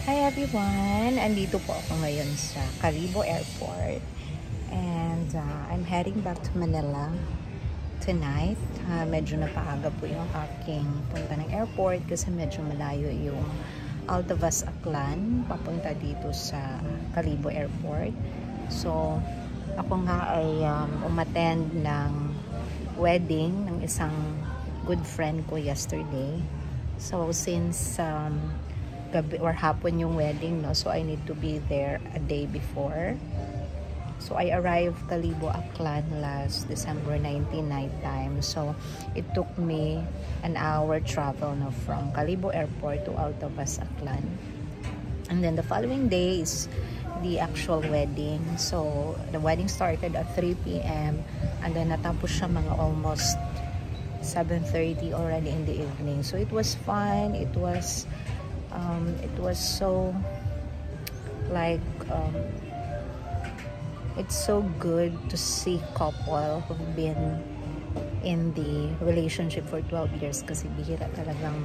Hi everyone! Andito po ako ngayon sa Calibo Airport and I'm heading back to Manila tonight. Medyo napaaga po yung aking punta ng airport kasi medyo malayo yung Altavas Aklan papunta dito sa Calibo Airport. So ako nga ay umattend ng wedding ng isang good friend ko yesterday. So since gabi or hapon yung wedding, no, so I need to be there a day before. So I arrived Calibo Aklan last December 19 night time. So it took me an hour travel, no, from Calibo Airport to Altavas Aklan, and then the following day is the actual wedding. So the wedding started at 3 p.m. and then natapos siya mga almost 7:30 already in the evening. So it was fun. It was so like it's so good to see couple who've been in the relationship for 12 years kasi bihira talagang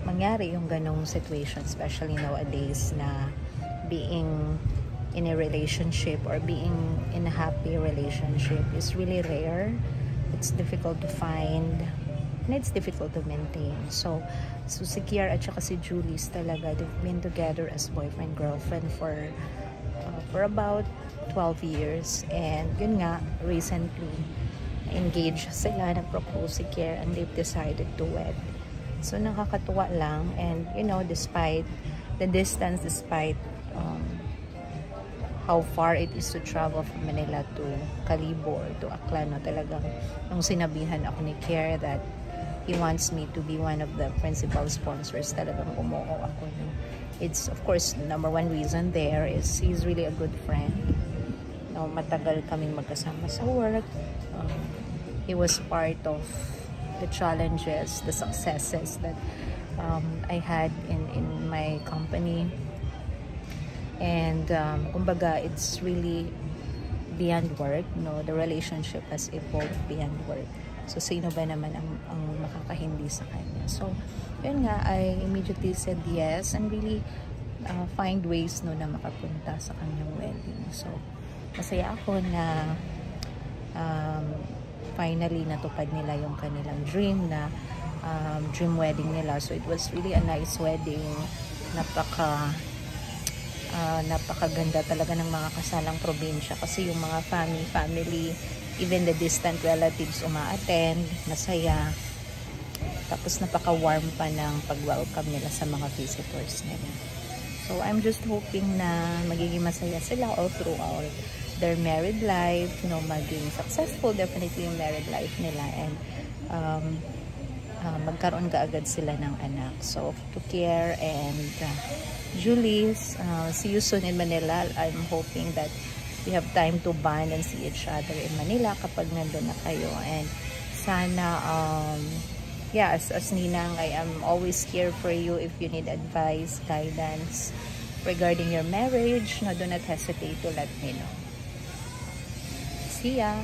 mangyari yung ganong situation, especially nowadays na being in a relationship or being in a happy relationship is really rare. It's difficult to find and it's difficult to maintain. So si Kier at saka si Julius talaga, they've been together as boyfriend girlfriend for about 12 years, and yun nga, recently engaged sila, na-propose si Kier, and they've decided to wed. So nakakatuwa lang, and you know, despite the distance, despite how far it is to travel from Manila to Calibo or to Aklan, no, talagang nung sinabihan ako ni Kier that he wants me to be one of the principal sponsors, talagang umuo ako. No? It's, of course, the number one reason there is he's really a good friend. No, matagal kaming magkasama sa work. He was part of the challenges, the successes that I had in my company. And kumbaga, it's really beyond work. No, the relationship has evolved beyond work. So sino ba naman ang makakahindi sa kanya? So yun nga, I immediately said yes and really find ways, no, na makapunta sa kanyang wedding. So masaya ako na finally natupad nila yung kanilang dream na dream wedding nila. So it was really a nice wedding. Napakaganda talaga ng mga kasalang probinsya kasi yung mga family, even the distant relatives umaattend, masaya. Tapos napaka-warm pa ng pag-welcome nila sa mga visitors nila. So I'm just hoping na magiging masaya sila all throughout their married life, you know, maging successful definitely yung married life nila, and magkaroon kaagad sila ng anak. So to Kier and Julius, see you soon in Manila. I'm hoping that we have time to bond and see each other in Manila kapag nandun na kayo. And sana, yeah, as Ninang, I am always here for you if you need advice, guidance regarding your marriage. No, do not hesitate to let me know. See ya!